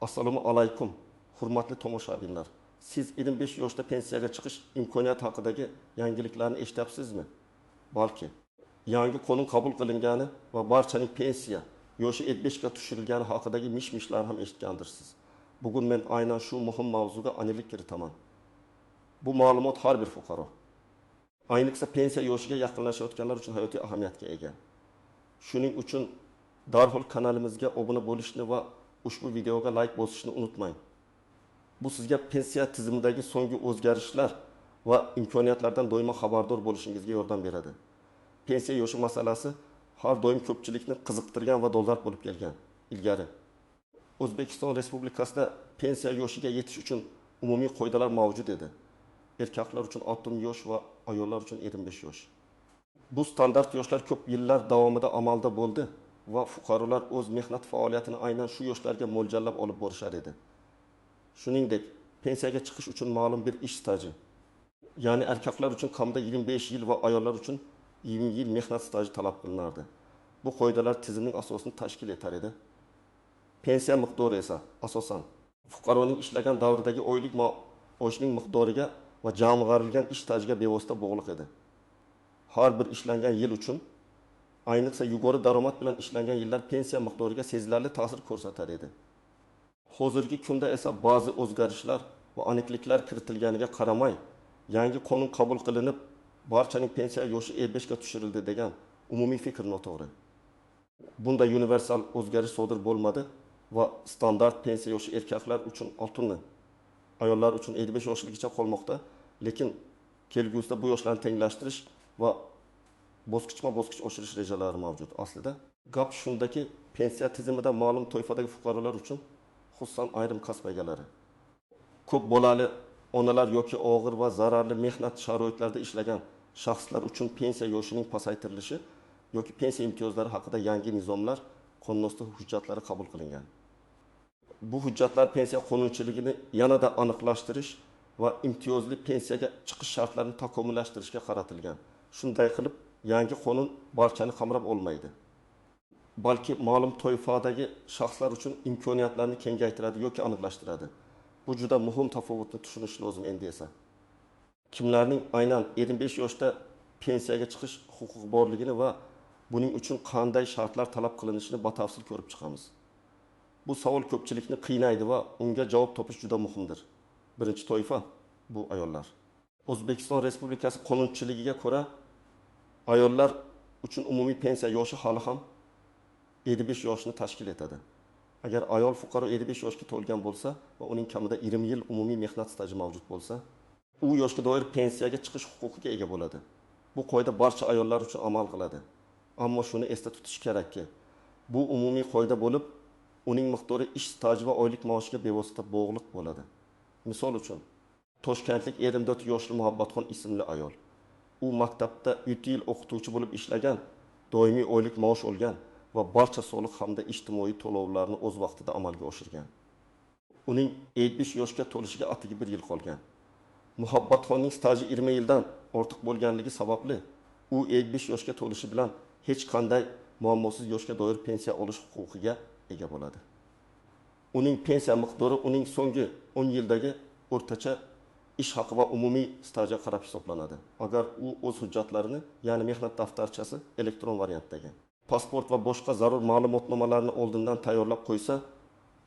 Assalomu alaykum, hurmatli tomoshabinlar. Siz 25 yoshda pensiyaga chiqish imkoniyati haqidagi yangiliklarni eshityapsizmi? Balki yangi qonun qabul qilingani va barchaning pensiya yoshi 75 ga tushirilgani haqidagi mish-mishlar ham eshitgandirsiz. Bugun men aynan shu muhim mavzuga aniqlik kiritaman. Bu ma'lumot har bir fuqaro, ayniqsa pensiya yoshiga yaqinlashayotganlar uchun hayotiy ahamiyatga ega. Shuning uchun darhol kanalimizga obuna bo'lishni va ushbu videoga like bosishni unutmang. Bu sizga pensiya tizimidagi so'nggi o'zgarishlar va imkoniyatlardan doimo xabardor bo'lishingizga yordam beradi. Pensiya yoshi masalasi har doim ko'pchilikni qiziqtirgan va dolzarb bo'lib kelgan. Ilgari O'zbekiston Respublikasida pensiya yoshiga yetish uchun umumiy qoidalar mavjud edi. Erkaklar uchun 60 yosh va ayollar uchun 25 yosh. Bu standart yoshlar ko'p yillar davomida amalda bo'ldi va fuqarolar o'z mehnat faoliyatini aynan shu yoshlarga mo'ljallab olib borishar edi. Shuningdek, pensiyaga chiqish uchun ma'lum bir ish staji, ya'ni erkaklar uchun kamida 25 yil va ayollar uchun 20 yil mehnat staji talab qilinardi. Bu qoidalar tizimning asosini tashkil etar edi. Pensiya miqdori esa asosan fuqaroning ishlagan davridagi oylik maoshining miqdoriga va jamg'arilgan ish stajiga bevosita bog'liq edi. Har bir ishlangan yil uchun, ayniqsa yuqori daromad bilan ishlangan yillar pensiya miqdoriga sezilarli ta'sir ko'rsatar edi. Hozirgi kunda esa ba'zi o'zgarishlar va aniqliklar kiritilganiga qaramay, yangi qonun qabul qilinib, barchaning pensiya yoshi 55 ga tushirildi degan umumiy fikr noto'g'ri. Bunda universal o'zgarish sodir bo'lmadi va standart pensiya yoshi erkaklar uchun 60, ayollar uchun 55 yoshligicha qolmoqda, lekin kelgusida bu yoshlarni tenglashtirish va bosqichma-bosqich oshirish rejalari mavjud. Aslida gap shundaki, pensiya tizimida ma'lum toifadagi fuqarolar uchun, xususan ayrim kasb egalari, ko'p bolali onalar yoki og'ir va zararli mehnat sharoitlarida ishlagan shaxslar uchun pensiya yoshining pasaytirilishi yoki pensiya imtiyozlari haqida yangi nizomlar, qonunosti hujjatlari qabul qilingan. Bu hujjatlar pensiya qonunchiligini yanada aniqlashtirish va imtiyozli pensiyaga chiqish shartlarini takomillashtirishga qaratilgan. Shunday qilib, yangi qonun barchani qamrab olmaydi, balki ma'lum toifadagi shaxslar uchun imkoniyatlarni kengaytiradi yoki aniqlashtiradi. Bu juda muhim tafovutni tushunish lozim endi esa. Kimlarning aynan 25 yoshda pensiyaga chiqish huquqi borligini va buning uchun qanday shartlar talab qilinishini batafsil ko'rib chiqamiz. Bu savol ko'pchilikni qiynaydi va unga javob topish juda muhimdir. Birinchi toifa bu ayollar. O'zbekiston Respublikasi qonunchiligiga ko'ra, ayollar uchun umumiy pensiya yoshi hali ham 55 yoshni tashkil etadi. Agar ayol fuqaro 55 yoshga to'lgan bo'lsa va uning kamida 20 yil umumiy mehnat staji mavjud bo'lsa, u yoshga doir pensiyaga chiqish huquqiga ega bo'ladi. Bu qoida barcha ayollar uchun amal qiladi. Ammo shuni esda tutish kerakki, bu umumiy qoida bo'lib, uning miqdori ish staji va oylik maoshiga bevosita bog'liq bo'ladi. Misol uchun, Toshkentlik 24 yoshli Muhabbatxon ismli ayol. U maktabda 7 yil o'qituvchi bo'lib ishlagan, doimiy oylik maosh olgan va barcha soliq hamda ijtimoiy to'lovlarni o'z vaqtida amalga oshirgan. Uning 75 yoshga to'lishiga atigi 1 yil qolgan. Muhabbatxonning staji 20 yildan ortiq bo'lganligi sababli u 75 yoshga to'lishi bilan hech qanday muammosiz yoshga doir pensiya olish huquqiga ega bo'ladi. Uning pensiya miqdori uning so'nggi 10 yildagi o'rtacha ish haqi va umumiy stajga qarab hisoblanadi. Agar u o'z hujjatlarini, ya'ni mehnat daftarchasi elektron variantdagi, pasport va boshqa zarur ma'lumotnomalarni oldindan tayyorlab qo'ysa,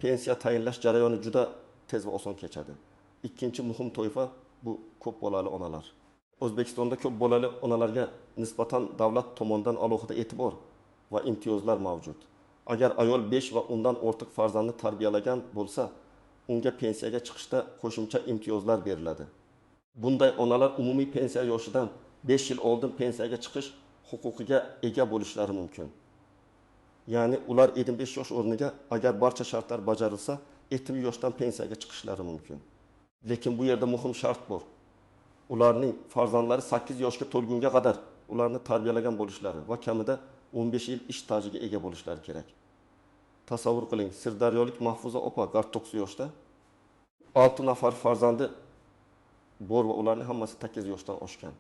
pensiya tayinlash jarayoni juda tez va oson kechadi. Ikkinchi muhim toifa bu ko'p bolali onalar. O'zbekistonda ko'p bolali onalarga nisbatan davlat tomonidan alohida e'tibor va imtiyozlar mavjud. Agar ayol 5 va undan ortiq farzandni tarbiyalagan bo'lsa, unga pensiyaga chiqishda qo'shimcha imtiyozlar beriladi. Bunday onalar umumiy pensiya yoshidan 5 yil oldin pensiyaga chiqish huquqiga ega bo'lishlari mumkin. Ya'ni ular 75 yosh o'rniga agar barcha shartlar bajarilsa, 70 yoshdan pensiyaga chiqishlari mumkin. Lekin bu yerda muhim shart bor. Ularning farzandlari 8 yoshga to'lgunga qadar ularni tarbiyalagan bo'lishlari va kamida 15 yil ish stajiga ega bo'lishlari kerak. Tasavvur qiling, Sirdaryolik Mahfuza opa 49 yoshda, 6 nafar farzandi bor va ularning hammasi 8 yoshdan oshgan.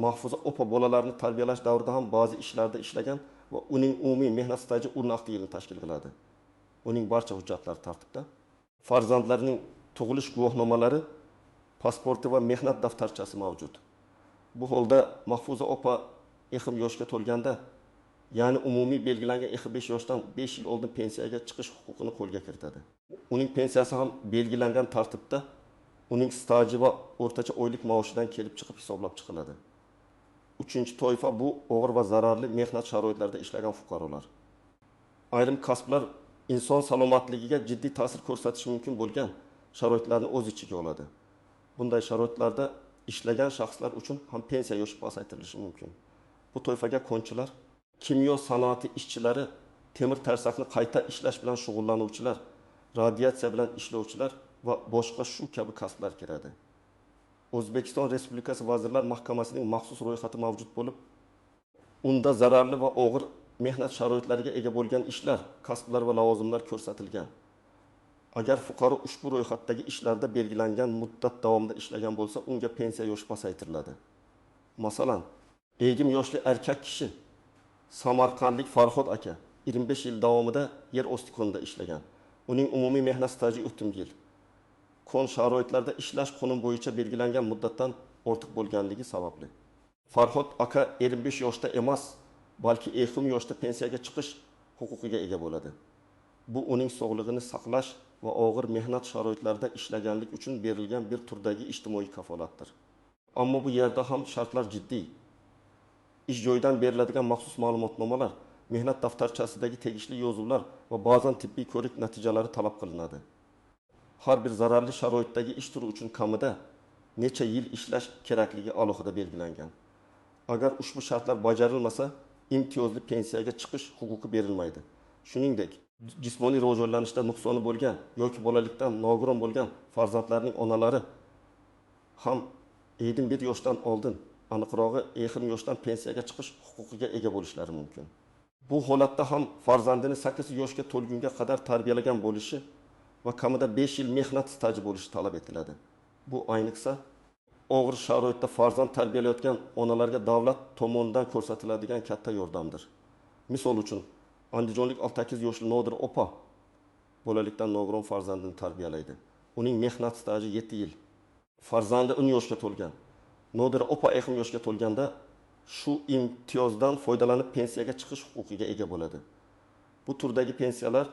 Mahfuza opa bolalarni tarbiyalash davrida ham ba'zi ishlarda ishlagan va uning umumiy mehnat staji 16 yilni tashkil qiladi. uning barcha hujjatlari tartibda. Farzandlarining tug'ilish guvohnomalari, pasporti va mehnat daftarchasi mavjud. Bu holda Mahfuza opa ekim yoshga to'lganda, ya'ni umumiy belgilangan 5 yoshdan 5 yil oldin pensiyaga chiqish huquqini qo'lga kiritadi. Uning pensiyasi ham belgilangan tartibda uning staji va o'rtacha oylik maoshidan kelib chiqib hisoblab chiqiladi. Uchinchi toifa bu og'ir va zararli mehnat sharoitlarida ishlagan fuqarolar. Ayrim kasblar inson salomatligiga jiddiy ta'sir ko'rsatishi mumkin bo'lgan sharoitlarni o'z ichiga oladi. Bunday sharoitlarda ishlagan shaxslar uchun ham pensiya yoshi pasaytirilishi mumkin. Bu toifaga konchilar, kimyo sanoati ishchilari, temir tarsakni qayta ishlash bilan shug'ullanuvchilar, radiatsiya bilan ishlovchilar va boshqa shu kabi kasblar kiradi. O'zbekiston Respublikasi Vazirlar Mahkamasining maxsus ro'yxati mavjud bo'lib, unda zararli va og'ir mehnat sharoitlariga ega bo'lgan ishlar, kasblar va lavozimlar ko'rsatilgan. Agar fuqaro ushbu ro'yxatdagi ishlarda belgilangan muddat davomida ishlagan bo'lsa, unga pensiya yoshi pasaytiriladi. Masalan, egim yoshli erkak kishi Samarqandlik Farhod aka 25 yil davomida yer osti konida ishlagan. Uning umumiy mehnat staji 30 yil. Kon sharoitlarda ishlash qonun bo'yicha belgilangan muddatdan ortiq bo'lganligi sababli. Farhod aka 25 yoshda emas, balki ekim yoshda pensiyaga chiqish huquqiga ega bo'ladi. Bu uning sog'lig'ini saqlash va og'ir mehnat sharoitlarida ishlaganlik uchun berilgan bir turdagi ijtimoiy kafolatdir. Ammo bu yerda ham shartlar jiddiy. Ish joyidan beriladigan maxsus ma'lumotnomalar, mehnat daftarchasidagi tegishli yozuvlar va ba'zan tibbiy ko'rik natijalari talab qilinadi. Har bir zararli sharoitdagi ish turi uchun kamida necha yil ishlash kerakligi alohida belgilangan. Agar ushbu shartlar bajarilmasa, imtiyozli pensiyaga chiqish huquqi berilmaydi. Shuningdek, jismoniy rivojlanishda nuqsoni bo'lgan yoki bolalikdan nogiron bo'lgan farzandlarning onalari ham 21 yoshdan oldin, aniqrog'i ekim yoshdan pensiyaga chiqish huquqiga ega bo'lishlari mumkin. Bu holatda ham farzandini 8 yoshga to'lgunga qadar tarbiyalagan bo'lishi va kamida 5 yil mehnat staji bo'lishi talab etiladi. Bu ayniqsa og'ir sharoitda farzand tarbiyalayotgan onalarga davlat tomonidan ko'rsatiladigan katta yordamdir. Misol uchun, Andijonlik 68 yoshli Nodir opa bolalikdan nogiron farzandini tarbiyalaydi. Uning mehnat staji 7 yil. Farzandi 10 yoshga to'lgan. Nodir opa ekim yoshga to'lganda shu imtiyozdan foydalanib pensiyaga chiqish huquqiga ega bo'ladi. Bu turdagi pensiyalar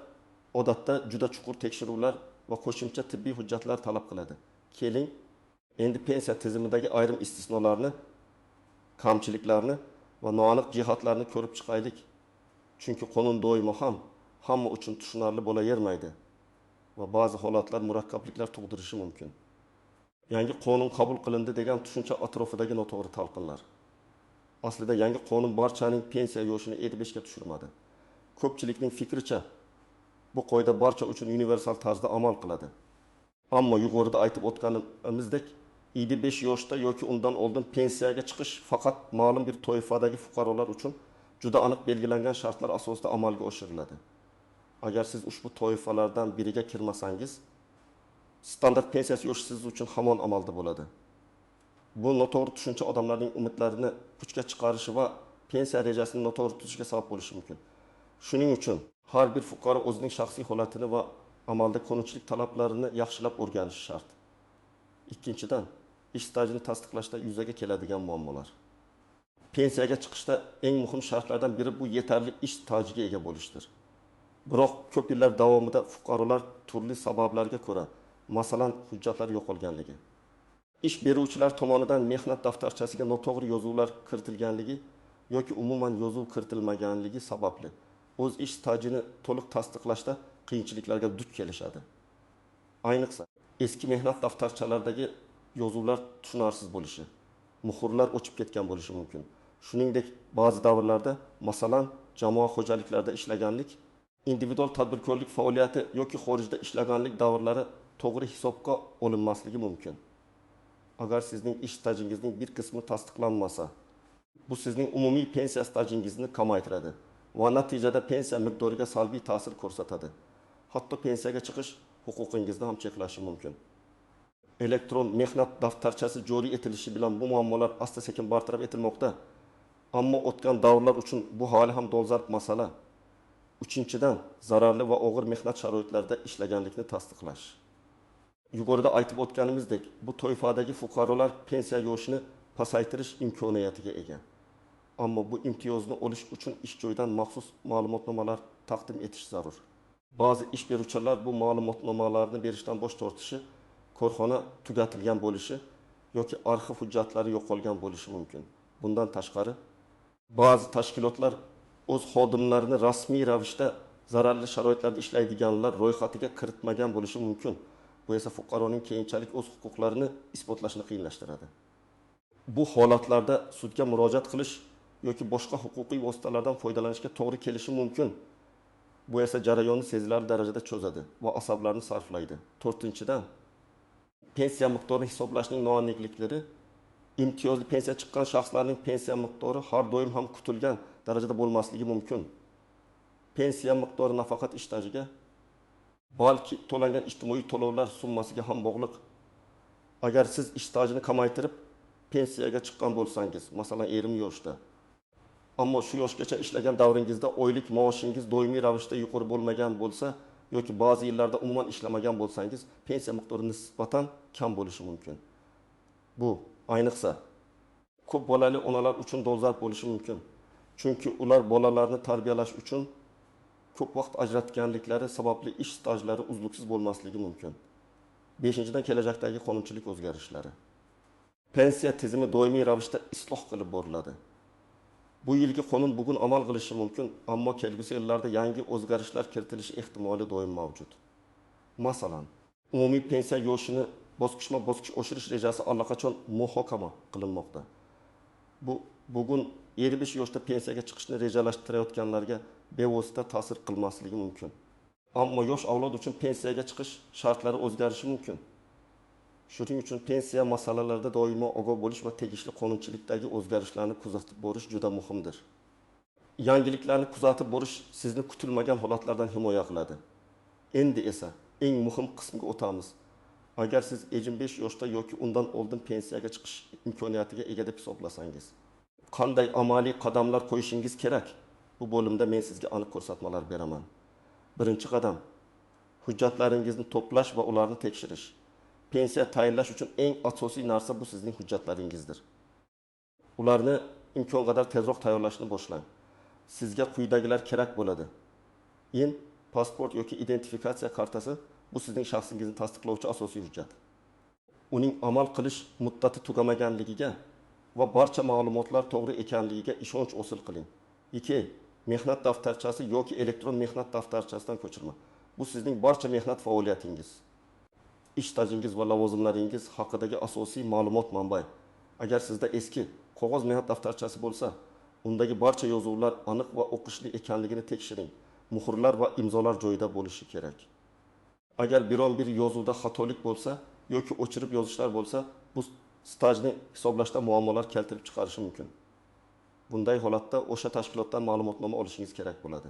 odatda juda chuqur tekshiruvlar va qo'shimcha tibbiy hujjatlar talab qiladi. Keling, endi pensiya tizimidagi ayrim istisnolarni, kamchiliklarni va noaniq jihatlarni ko'rib chiqaylik. Chunki qonun doimo ham hamma uchun tushunarli bo'lavermaydi va ba'zi holatlar murakkabliklar tug'dirishi mumkin. Yangi qonun qabul qilindi degan tushuncha atrofidagi noto'g'ri talqinlar. Aslida yangi qonun barchaning pensiya yoshini 55 ga tushirmadi. Ko'pchilikning fikricha bu qoida barcha uchun universal tarzda amal qiladi. Ammo yuqorida aytib o'tganimizdek, 55 yoshda yoki undan oldin pensiyaga chiqish faqat ma'lum bir toifadagi fuqarolar uchun juda aniq belgilangan shartlar asosida amalga oshiriladi. Agar siz ushbu toifalardan biriga kirmasangiz, standart pensiyasi yoshi siz uchun hamon amalda bo'ladi. Bu noto'g'ri tushuncha odamlarning umidlarini puchga chiqarishi va pensiya rejasini noto'g'ri tuzishga sabab bo'lishi mumkin. Shuning uchun har bir fuqaro o'zining shaxsiy holatini va amalda qonunchilik talablarini yaxshilab o'rganishi shart. Ikkinchidan, ish stajini tasdiqlashda yuzaga keladigan muammolar. Pensiyaga chiqishda eng muhim shartlardan biri bu yetarli ish stajiga ega bo'lishdir. Biroq ko'p yillar davomida fuqarolar turli sabablarga ko'ra, masalan, hujjatlar yo'qolganligi, ish beruvchilar tomonidan mehnat daftarchasiga noto'g'ri yozuvlar kiritilganligi yoki umuman yozuv kiritilmaganligi sababli o'z ish stajini to'liq tasdiqlashda qiyinchiliklarga duch kelishadi. Ayniqsa, eski mehnat daftarchalaridagi yozuvlar tushunarsiz bo'lishi, muhrlar o'chib ketgan bo'lishi mumkin. Shuningdek, ba'zi davrlarda, masalan, jamoa xo'jaliklarida ishlaganlik, individual tadbirkorlik faoliyati yoki xorijda ishlaganlik davrlari to'g'ri hisobga olinmasligi mumkin. Agar sizning ish stajingizning bir qismi tasdiqlanmasa, bu sizning umumiy pensiya stajingizni kamaytiradi va natijada pensiya miqdoriga salbiy ta'sir ko'rsatadi. Hatto pensiyaga chiqish huquqingizni ham cheklashi mumkin. Elektron mehnat daftarchasi joriy etilishi bilan bu muammolar asta-sekin bartaraf etilmoqda. Ammo o'tgan davrlar uchun bu hali ham dolzarb masala. Uchinchidan, zararli va og'ir mehnat sharoitlarida ishlaganlikni tasdiqlash. Yuqorida aytib o'tganimizdek, bu toifadagi fuqarolar pensiya yoshini pasaytirish imkoniyatiga ega. Ammo bu imtiyozni olish uchun ish joyidan maxsus ma'lumotnomalar taqdim etish zarur. Ba'zi ish beruvchilar bu ma'lumotnomalarni berishdan bosh tortishi, korxona tugatilgan bo'lishi yoki arxiv hujjatlari yo'qolgan bo'lishi mumkin. Bundan tashqari, ba'zi tashkilotlar o'z xodimlarini rasmiy ravishda zararli sharoitlarda ishlaydiganlar ro'yxatiga kiritmagan bo'lishi mumkin. Bu esa fuqaroning keyinchalik o'z huquqlarini isbotlashini qiyinlashtiradi. Bu holatlarda sudga murojaat qilish yoki boshqa huquqiy vositalardan foydalanishga to'g'ri kelishi mumkin. Bu esa jarayonni sezilarli darajada cho'zadi va asablarni sarflaydi. 4-dan, pensiya miqdorini hisoblashning noaniqliklari, imtiyozli pensiya chiqqan shaxslarning pensiya miqdori har doim ham kutilgan darajada bo'lmasligi mumkin. Pensiya miqdori nafaqat ish stajiga, balki to'langan ijtimoiy to'lovlar summasiga ham bog'liq. Agar siz ish stajini kamaytirib pensiyaga chiqqan bo'lsangiz, masalan 20 yoshda, ammo shu yoshgacha ishlagan davringizda oylik maoshingiz doimiy ravishda yuqori bo'lmagan bo'lsa yoki ba'zi yillarda umuman ishlamagan bo'lsangiz, pensiya miqdori nisbatan kam bo'lishi mumkin. Bu ayniqsa ko'p bolali onalar uchun dolzarb bo'lishi mumkin. Chunki ular bolalarni tarbiyalash uchun ko'p vaqt ajratganliklari sababli ish stajlari uzluksiz bo'lmasligi mumkin. 5-dan, kelajakdagi qonunchilik o'zgarishlari. Pensiya tizimi doimiy ravishda isloh qilib boriladi. Bu yilgi qonun bugun amal qilishi mumkin, ammo kelgusi yillarda yangi o'zgarishlar kiritilishi ehtimoli doim mavjud. Masalan, umumiy pensiya yoshini bosqichma-bosqich oshirish rejasi allaqachon muhokama qilinmoqda. Bugun 25 yoshda pensiyaga chiqishni rejalashtirayotganlarga bevosita ta'sir qilmasligi mumkin. Ammo yosh avlod uchun pensiyaga chiqish shartlari o'zgarishi mumkin. Shuning uchun pensiya masalalarida doimo ogoh bo'lish va tegishli qonunchilikdagi o'zgarishlarni kuzatib borish juda muhimdir. Yangiliklarni kuzatib borish sizni kutilmagan holatlardan himoya qiladi. Endi esa eng muhim qismga o'tamiz. Agar siz 25 yoshda yoki undan oldin pensiyaga chiqish imkoniyatiga ega deb hisoblasangiz, qanday amaliy qadamlar qo'yishingiz kerak? Bu bo'limda men sizga aniq ko'rsatmalar beraman. Birinchi qadam, hujjatlaringizni to'plash va ularni tekshirish. Pensiya tayinlash uchun eng asosiy narsa bu sizning hujjatlaringizdir. Ularni imkon qadar tezroq tayyorlashni boshlang. Sizga quyidagilar kerak bo'ladi. Pasport yoki identifikatsiya kartasi bu sizning shaxsingizni tasdiqlovchi asosiy hujjat. Uning amal qilish muddati tugamaganligiga va barcha ma'lumotlar to'g'ri ekanligiga ishonch hosil qiling. 2. Mehnat daftarchasi yoki elektron mehnat daftarchasidan ko'chirma. Bu sizning barcha mehnat faoliyatingiz, ish stajingiz va lavozimlaringiz haqidagi asosiy ma'lumot manbai. Agar sizda eski qog'oz mehnat daftarchasi bo'lsa, undagi barcha yozuvlar aniq va o'qishli ekanligini tekshiring. Muhrlar va imzolar joyida bo'lishi kerak. Agar biron bir yozuvda xatolik bo'lsa yoki o'chirib yozishlar bo'lsa, bu stajni hisoblashda muammolar keltirib chiqarishi mumkin. Bunday holatda o'sha tashkilotdan ma'lumotnoma olishingiz kerak bo'ladi.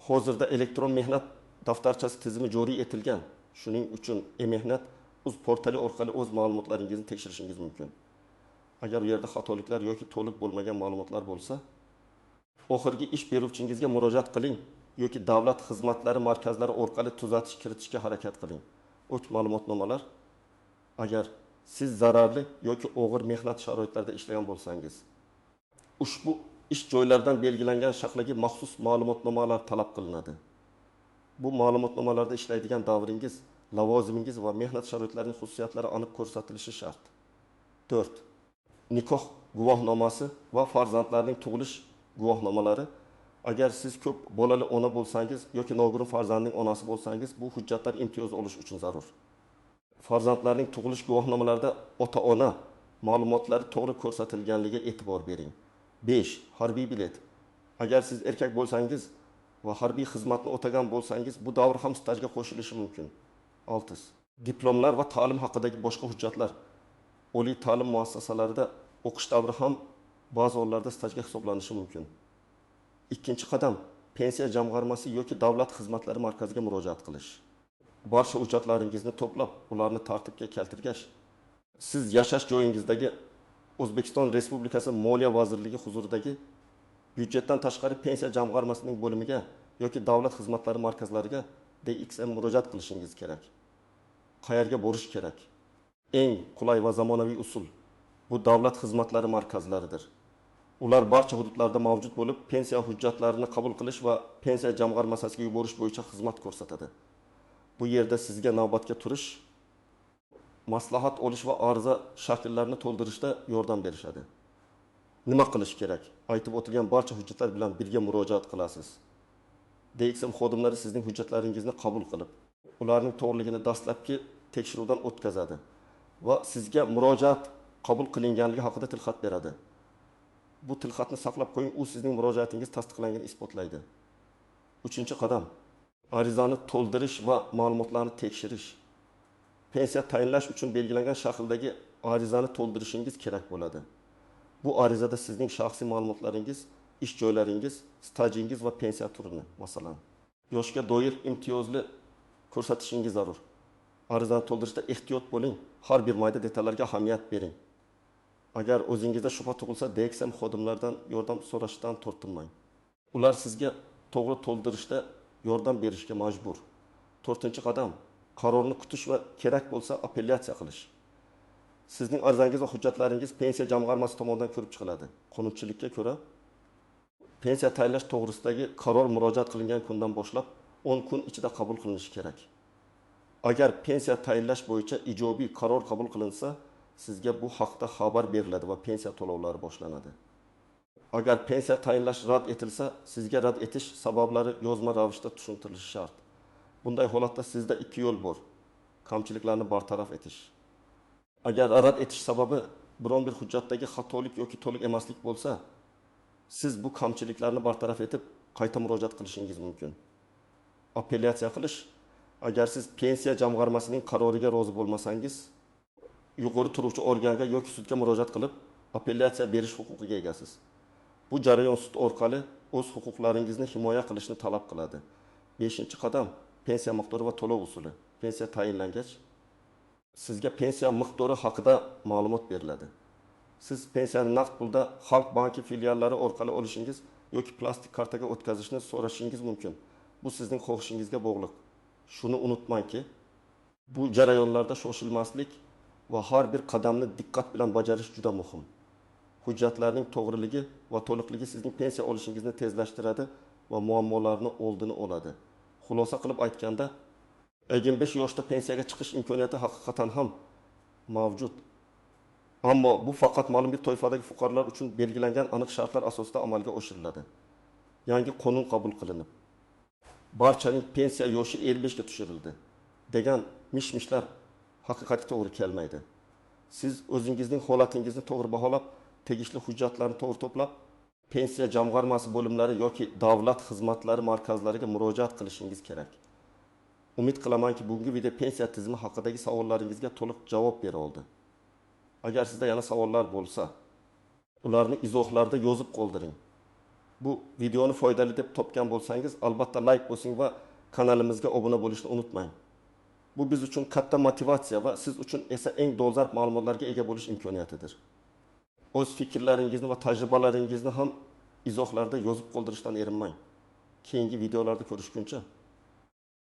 Hozirda elektron mehnat daftarchasi tizimi joriy etilgan. Shuning uchun e-mehnat uz portali orqali o'z ma'lumotlaringizni tekshirishingiz mumkin. Agar u yerda xatoliklar yoki to'liq bo'lmagan ma'lumotlar bo'lsa, oxirgi ish beruvchingizga murojaat qiling yoki davlat xizmatlari markazlari orqali tuzatish kiritishga harakat qiling. Uch ma'lumotnomalar. Agar siz zararli yoki og'ir mehnat sharoitlarida ishlagan bo'lsangiz, ushbu ish joylaridan belgilangan shaxslarga maxsus ma'lumotnomalar talab qilinadi. Bu ma'lumotnomalarda ishlaydigan davringiz, lavozimingiz va mehnat sharoitlarining xususiyatlari aniq ko'rsatilishi shart. 4. Nikoh guvohnomasi va farzandlarning tug'ilish guvohnomalari. Agar siz ko'p bolali ona bo'lsangiz yoki nogiron farzandning onasi bo'lsangiz, bu hujjatlar imtiyoz olish uchun zarur. Farzandlarning tug'ilish guvohnomalarida ota-ona ma'lumotlari to'g'ri ko'rsatilganligiga e'tibor bering. 5. Harbiy bilet. Agar siz erkak bo'lsangiz va harbiy xizmatni o'tagan bo'lsangiz, bu davr ham stajga qo'shilishi mumkin. 6. Diplomlar va ta'lim haqidagi boshqa hujjatlar. Oliy ta'lim muassasalarida o'qish davri ham ba'zi hollarda stajga hisoblanishi mumkin. Ikkinchi qadam, pensiya jamg'armasi yoki davlat xizmatlari markaziga murojaat qilish. Barcha hujjatlaringizni to'plab, ularni tartibga keltirgach, siz yashash joyingizdagi O'zbekiston Respublikasi Moliya vazirligi huzuridagi byudjetdan tashqari pensiya jamg'armasining bo'limiga yoki davlat xizmatlari markazlariga DXM murojaat qilishingiz kerak. Qayerga borish kerak? Eng qulay va zamonaviy usul bu davlat xizmatlari markazlaridir. Ular barcha hududlarda mavjud bo'lib, pensiya hujjatlarini qabul qilish va pensiya jamg'armasiga yuborish bo'yicha xizmat ko'rsatadi. Bu yerda sizga navbatga turish, maslahat olish va ariza shakllarini to'ldirishda yordam berishadi. Nima qilish kerak? Aytib o'tilgan barcha hujjatlar bilan birga murojaat qilasiz. DXM xodimlari sizning hujjatlaringizni qabul qilib, ularning to'g'riligini dastlabki tekshiruvdan o'tkazadi va sizga murojaat qabul qilinganligi haqida tilxat beradi. Bu tilxatni saqlab qo'ying, u sizning murojaatingiz tasdiqlanganini isbotlaydi. 3-qadam. Arizani to'ldirish va ma'lumotlarni tekshirish. Pensiya tayinlash uchun belgilangan shakldagi arizani to'ldirishingiz kerak bo'ladi. Bu arizada sizning shaxsiy ma'lumotlaringiz, ish joylaringiz, stajingiz va pensiya turini, masalan, yoshga doir imtiyozli ko'rsatishingiz zarur. Arizani to'ldirishda ehtiyot bo'ling, har bir mayda detallarga ahamiyat bering. Agar o'zingizda shubha tug'ilsa, DXM xodimlaridan yordam so'rashdan tortinmang. Ular sizga to'g'ri to'ldirishda yordam berishga majbur. 4-qadam. Qarorni kutish va kerak bo'lsa apellyatsiya qilish. Sizning arizangiz va hujjatlaringiz pensiya jamg'armasi tomonidan ko'rib chiqiladi. Qonunchilikka ko'ra, pensiya tayinlash to'g'risidagi qaror murojaat qilingan kundan boshlab 10 kun ichida qabul qilinishi kerak. Agar pensiya tayinlash bo'yicha ijobiy qaror qabul qilinsa, sizga bu haqda xabar beriladi va pensiya to'lovlari boshlanadi. Agar pensiya tayinlash rad etilsa, sizga rad etish sabablari yozma ravishda tushuntirilishi shart. Bunday holatda sizda 2 yo'l bor. Kamchiliklarni bartaraf etish. Agar rad etish sababi biron bir hujjatdagi xatolik yoki to'liq emaslik bo'lsa, siz bu kamchiliklarni bartaraf etib, qayta murojaat qilishingiz mumkin. Apellyatsiya qilish. Agar siz pensiya jamg'armasining qaroriga rozi bo'lmasangiz, yuqori turuvchi organga yoki sudga murojaat qilib, apellyatsiya berish huquqiga egasiz. Bu jarayon sud orqali o'z huquqlaringizni himoya qilishni talab qiladi. 5-qadam. Pensiya miqdori va to'lov usuli. Pensiya tayinlangach, sizga pensiya miqdori haqida ma'lumot beriladi. Siz pensiyani naqd pulda Xalq banki filiallari orqali olishingiz yoki plastik kartaga o'tkazishni so'rashingiz mumkin. Bu sizning xohishingizga bog'liq. Shuni unutmangki, bu jarayonlarda shoshilmaslik va har bir qadamni diqqat bilan bajarish juda muhim. Hujjatlarning to'g'riligi va to'liqligi sizning pensiya olishingizni tezlashtiradi va muammolarni oldini oladi. Xulosa qilib aytganda, 25 yoshda pensiyaga chiqish imkoniyati haqiqatan ham mavjud. Ammo bu faqat ma'lum bir toifadagi fuqarolar uchun belgilangan aniq shartlar asosida amalga oshiriladi. Yangi qonun qabul qilinib, barchaning pensiya yoshi 55 ga tushirildi degan mish-mishlar haqiqatga to'g'ri kelmaydi. Siz o'zingizning holatingizni to'g'ri baholab, tegishli hujjatlarni to'g'ri to'plab, pensiya jamg'armasi bo'limlari yoki davlat xizmatlari markazlariga murojaat qilishingiz kerak. Umid qilamanki, bugungi video pensiya tizimi haqidagi savollaringizga to'liq javob bera oldi. Agar sizda yana savollar bo'lsa, ularni izohlarda yozib qoldiring. Bu videoni foydali deb topgan bo'lsangiz, albatta like bosing va kanalimizga obuna bo'lishni unutmang. Bu biz uchun katta motivatsiya va siz uchun esa eng dolzarb ma'lumotlarga ega bo'lish imkoniyatidir. O'z fikrlaringizni va tajribalaringizni ham izohlarda yozib qoldirishdan erinmang. Keyingi videolarda ko'rishguncha